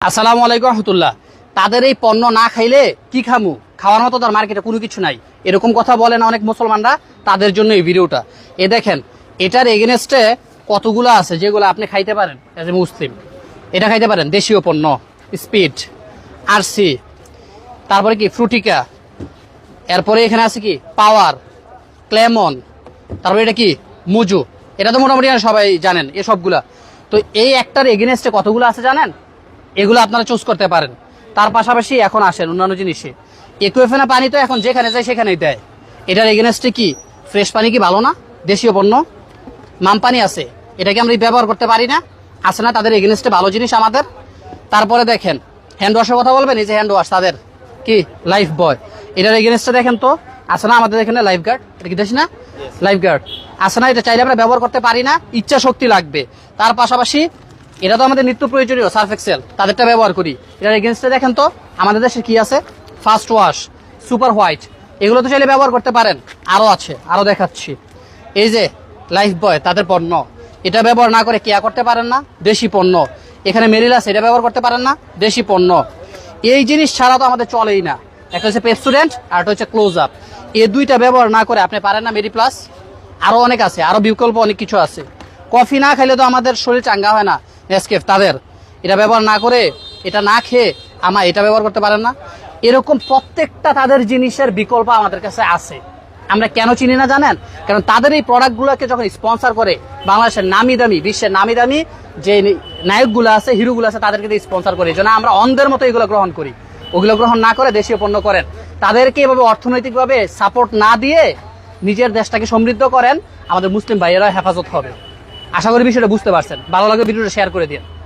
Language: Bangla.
আসসালামু আলাইকুম রহমতুল্লাহ। তাদের এই পণ্য না খাইলে কি খামু, খাওয়ার মতো তার মার্কেটে কোনো কিছু নাই, এরকম কথা বলে না অনেক মুসলমানরা। তাদের জন্য এই ভিডিওটা। এ দেখেন, এটার এগেনস্টে কতগুলো আছে যেগুলো আপনি খাইতে পারেন এজ এ মুসলিম। এটা খাইতে পারেন, দেশীয় পণ্য, স্পিড, আরসি, তারপরে কি ফ্রুটিকা, এরপরে এখানে আছে কি পাওয়ার, ক্লেমন, তারপরে এটা কি মুজু। এটা তো মোটামুটি সবাই জানেন এসবগুলা। তো এই একটার এগেনস্টে কতগুলো আছে জানেন? এগুলো আপনারা চুজ করতে পারেন। তার পাশাপাশি এখন আসেন অন্যান্য জিনিসে। একুয়েফেনা পানি তো এখন যেখানে যায় সেখানেই দেয়। এটার এগেনস্টে কি ফ্রেশ পানি কি ভালো না? দেশীয় পণ্য মাম পানি আছে, এটাকে আমরা ব্যবহার করতে পারি না? আছে না তাদের এগেনস্টে ভালো জিনিস আমাদের? তারপরে দেখেন হ্যান্ড ওয়াশের কথা বলবেন, এই যে হ্যান্ড ওয়াশ তাদের কি লাইফ বয়, এটার এগেনস্টে দেখেন তো আছে না আমাদের এখানে লাইফ গার্ড। এটা কি দেশ না লাইফ গার্ড? আছে না? এটা চাইলে আমরা ব্যবহার করতে পারি না, ইচ্ছা শক্তি লাগবে। তার পাশাপাশি এটা তো আমাদের নিত্য প্রয়োজনীয় সার্ফ এক্সেল, তাদেরটা ব্যবহার করি। এটার এগেনস্টে দেখেন তো আমাদের দেশে কি আছে, ফার্স্ট ওয়াশ, সুপার হোয়াইট, এগুলো তো চাইলে ব্যবহার করতে পারেন। আরও আছে, আরও দেখাচ্ছি। এই যে লাইফ বয় তাদের পণ্য, এটা ব্যবহার না করে কেয়া করতে পারেন না, দেশি পণ্য। এখানে মেরিলাস, এটা ব্যবহার করতে পারেন না, দেশি পণ্য। এই জিনিস ছাড়া তো আমাদের চলেই না। একটা হচ্ছে পেপসোডেন্ট আর একটা হচ্ছে ক্লোজ আপ। এই দুইটা ব্যবহার না করে আপনি পারেন না মেডি প্লাস। আরও অনেক আছে, আরও বিকল্প অনেক কিছু আছে। কফি না খাইলে তো আমাদের শরীর চাঙ্গা হয় না, নেসকেফ তাদের, এটা ব্যবহার না করে, এটা না খেয়ে এটা ব্যবহার করতে পারেন না। এরকম প্রত্যেকটা তাদের জিনিসের বিকল্প আমাদের কাছে আছে। আমরা কেন চিনি না জানেন? কারণ তাদের এই প্রোডাক্টগুলোকে যখন স্পন্সর করে বাংলাদেশের নামি দামি, বিশ্বের নামি দামি যে নায়কগুলো আছে, হিরোগুলো আছে, তাদেরকে স্পন্সর করে। এই জন্য আমরা অন্ধের মতো এগুলো গ্রহণ করি। ওগুলো গ্রহণ না করে দেশীয় পণ্য করেন। তাদেরকে এভাবে অর্থনৈতিকভাবে সাপোর্ট না দিয়ে নিজের দেশটাকে সমৃদ্ধ করেন, আমাদের মুসলিম ভাইয়েরা হেফাজত হবে। আশা করি বিষয়টা বুঝতে পারছেন। ভালো লাগে ভিডিওটা শেয়ার করে দিন।